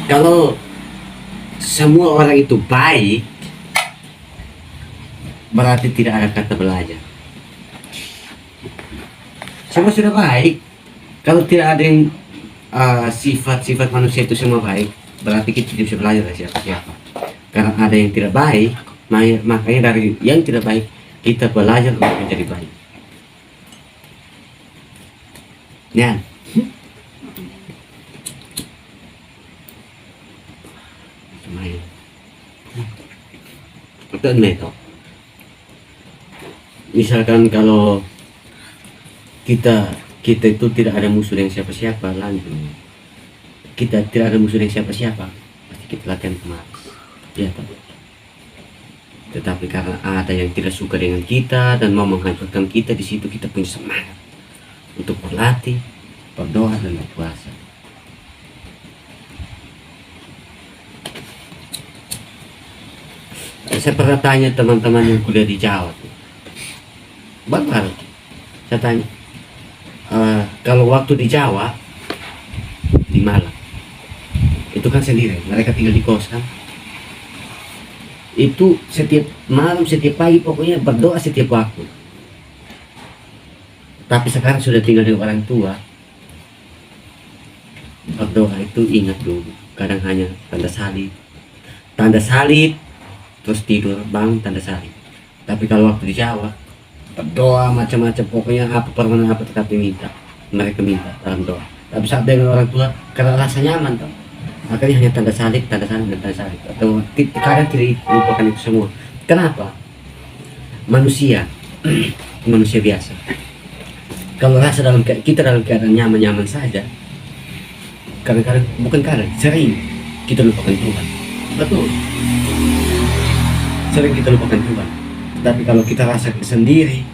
Kalau semua orang itu baik, berarti tidak ada kata belajar. Semua sudah baik. Kalau tidak ada yang sifat-sifat manusia itu semua baik, berarti kita tidak bisa belajar dari siapa-siapa. Karena ada yang tidak baik, makanya dari yang tidak baik kita belajar untuk menjadi baik. Ya. Betul metode. Misalkan kalau kita itu tidak ada musuh yang siapa-siapa, lanjut. Kita tidak ada musuh yang siapa-siapa, pasti kita latihan pemalas. Ya, Pak. Tetapi karena ada yang tidak suka dengan kita dan mau menghancurkan kita, di situ kita punya semangat untuk berlatih, berdoa dan berpuasa. Saya pernah tanya teman-teman yang kuliah di Jawa, baru saya tanya, kalau waktu di Jawa, di Malang, itu kan sendiri, mereka tinggal di kos kan, itu setiap malam, setiap pagi pokoknya berdoa setiap waktu. Tapi sekarang sudah tinggal dengan orang tua, berdoa itu ingat dulu, kadang hanya tanda salib, terus tidur bangun tanda salib. Tapi kalau waktu di Jawa, berdoa macam-macam, pokoknya apa permohonan apa tetapi mereka minta dalam doa. Tapi saat dengan orang tua, karena rasa nyaman toh, makanya hanya tanda salib dan tanda salib, atau kadang tidak lupakan itu semua. Kenapa? Manusia manusia biasa, kalau rasa kita dalam keadaan nyaman saja, kadang-kadang, bukan kadang, sering kita lupakan Tuhan. Betul, sering kita lupakan Tuhan. Tapi kalau kita rasa sendiri,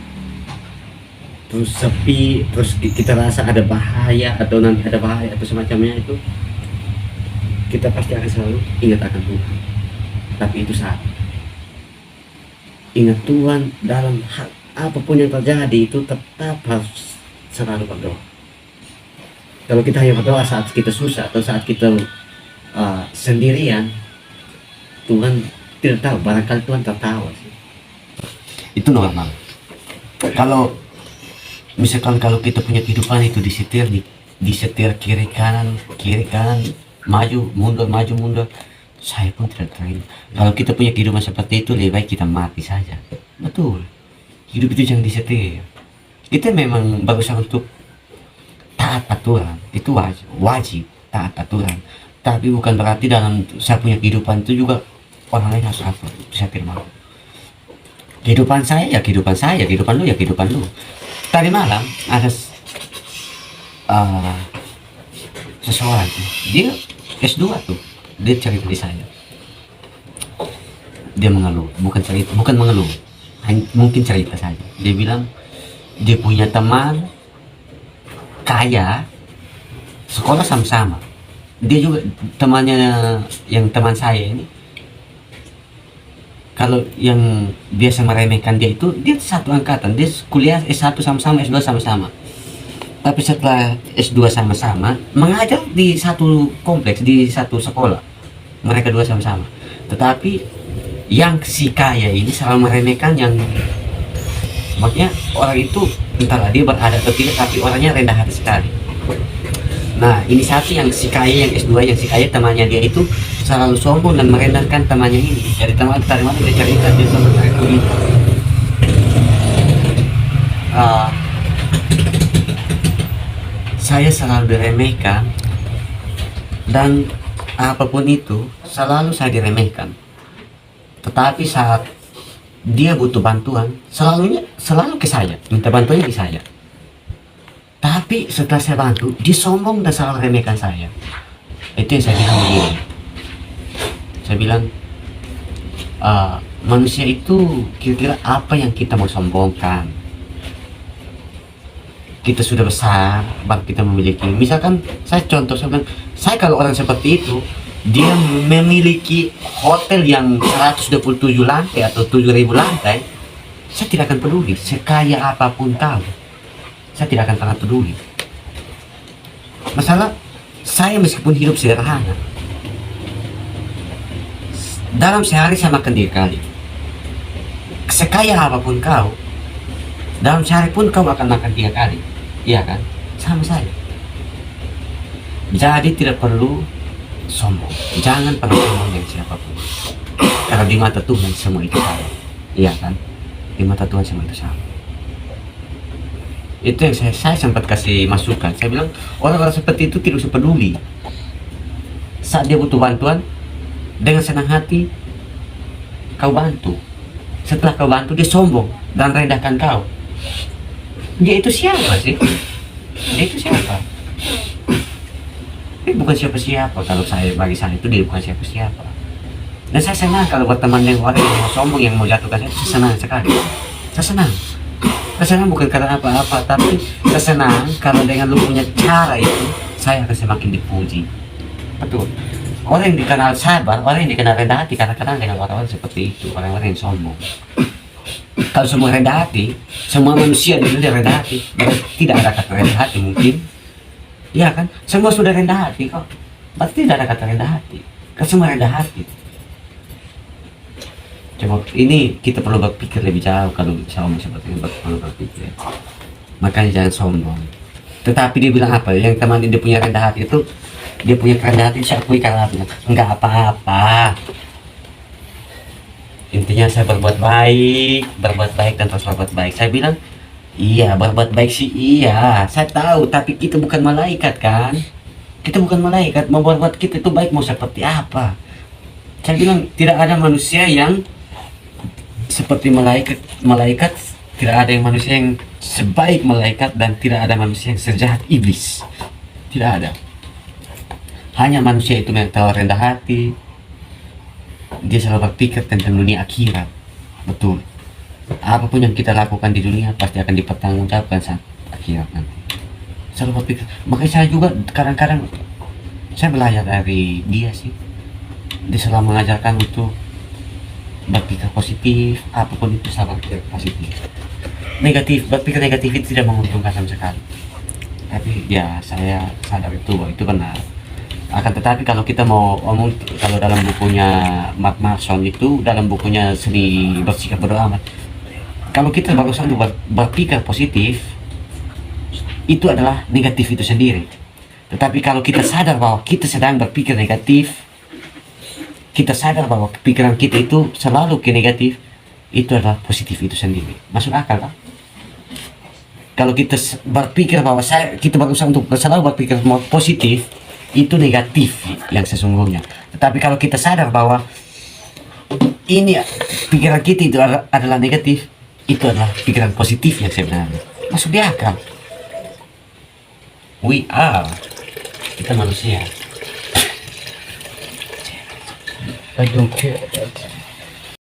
terus sepi, terus kita rasa ada bahaya atau nanti ada bahaya atau semacamnya, itu kita pasti akan selalu ingat akan Tuhan. Tapi itu saat ingat Tuhan dalam hal apapun yang terjadi, itu tetap harus selalu berdoa. Kalau kita hanya berdoa saat kita susah atau saat kita sendirian, Tuhan tidak tahu, barangkali Tuhan tertawa sih. Itu normal. Kalau misalkan kalau kita punya kehidupan itu disetir kiri kanan, maju mundur, saya pun tidak terima. Kalau kita punya kehidupan seperti itu, lebih baik kita mati saja. Betul, hidup itu jangan disetir. Kita memang berusaha untuk taat aturan, itu wajib taat aturan. Tapi bukan berarti dalam saya punya kehidupan itu juga orang lain harus atur. Itu saya firman. Kehidupan saya ya kehidupan saya, kehidupan lu ya kehidupan lu. Tadi malam ada seseorang tuh, dia S2 tuh, dia cerita di saya. Dia mengeluh, bukan mengeluh, mungkin cerita saja. Dia bilang dia punya teman kaya, sekolah sama-sama. Dia juga temannya, yang teman saya ini, kalau yang biasa meremehkan dia itu, dia satu angkatan, dia kuliah S1 sama-sama, S2 sama-sama. Tapi setelah S2 sama-sama, mengajar di satu kompleks, di satu sekolah, mereka dua sama-sama. Tetapi yang si kaya ini selalu meremehkan yang, makanya orang itu entahlah dia berada atau tidak, tapi orangnya rendah hati sekali. Nah, ini satu yang si kaya, yang S2, yang si kaya temannya dia itu selalu sombong dan merendahkan temannya ini. Jadi teman tadi mana dia cerita, dia sama saya itu saya selalu diremehkan, dan apapun itu selalu saya diremehkan. Tetapi saat dia butuh bantuan, selalu ke saya, minta bantuannya ke saya. Tapi setelah saya bantu, dia sombong dan selalu remehkan saya. Itu yang saya bilang begini. Saya bilang, manusia itu kira-kira apa yang kita mau sombongkan? Kita sudah besar, baru kita memiliki. Misalkan, saya bilang, saya kalau orang seperti itu, dia memiliki hotel yang 127 lantai atau 7.000 lantai, saya tidak akan peduli. Sekaya apapun kau, saya tidak akan pernah peduli. Masalah saya meskipun hidup sederhana, dalam sehari saya makan 3 kali. Sekaya apapun kau, dalam sehari pun kau akan makan 3 kali. Iya kan? Sama saja. Jadi tidak perlu sombong. Jangan pernah sombong dengan siapapun. Karena di mata Tuhan semua itu sama. Iya kan? Di mata Tuhan semua itu sama. Itu yang saya sempat kasih masukan. Saya bilang orang-orang seperti itu tidak usah peduli. Saat dia butuh bantuan, dengan senang hati kau bantu. Setelah kau bantu, dia sombong dan rendahkan kau. Dia itu siapa sih? Dia itu siapa? Dia bukan siapa-siapa. Kalau bagi saya itu dia bukan siapa-siapa. Dan saya senang kalau berteman dengan orang yang mau sombong, yang mau jatuhkan saya senang sekali. Saya senang. Saya senang bukan karena apa-apa, tapi saya senang karena dengan lu punya cara itu, saya akan semakin dipuji. Betul. Orang yang dikenal sabar, orang yang dikenal rendah hati, kadang-kadang dengan orang-orang seperti itu, orang-orang yang sombong. Kalau semua rendah hati, semua manusia di dunia rendah hati, tidak ada kata rendah hati mungkin. Ya kan? Semua sudah rendah hati kok. Berarti tidak ada kata rendah hati. Kan semua rendah hati. Coba ini kita perlu berpikir lebih jauh kalau sombong seperti ini, perlu berpikir. Makanya jangan sombong. Tetapi dia bilang apa? Yang teman dia punya rendah hati itu, dia punya kerendahan hati, saya akui karena enggak apa-apa. Intinya saya berbuat baik dan terus berbuat baik. Saya bilang, iya berbuat baik sih iya, saya tahu, tapi kita bukan malaikat kan? Kita bukan malaikat, mau berbuat kita itu baik mau seperti apa? Saya bilang tidak ada manusia yang seperti malaikat, tidak ada yang manusia yang sebaik malaikat dan tidak ada manusia yang sejahat iblis. Tidak ada. Hanya manusia itu yang tahu rendah hati. Dia selalu berpikir tentang dunia akhirat. Betul. Apapun yang kita lakukan di dunia pasti akan dipertanggungjawabkan saat akhirat nanti. Selalu berpikir. Makanya saya juga kadang-kadang saya belajar dari dia sih. Dia selalu mengajarkan untuk berpikir positif. Apapun itu selalu berpikir positif. Berpikir negatif itu tidak menguntungkan sama sekali. Tapi ya saya sadar itu bahwa itu benar. Akan tetapi kalau kita mau omong, kalau dalam bukunya Mark Manson itu, dalam bukunya Seni Bersikap Bodo Amat, kalau kita berusaha untuk berpikir positif, itu adalah negatif itu sendiri. Tetapi kalau kita sadar bahwa kita sedang berpikir negatif, kita sadar bahwa pikiran kita itu selalu ke negatif, itu adalah positif itu sendiri. Masuk akal kan? Kalau kita berpikir bahwa kita berusaha untuk selalu berpikir positif, itu negatif yang sesungguhnya. Tetapi kalau kita sadar bahwa ini pikiran kita itu adalah negatif, itu adalah pikiran positif yang sebenarnya. Masuk di akal. Kita manusia. I don't care.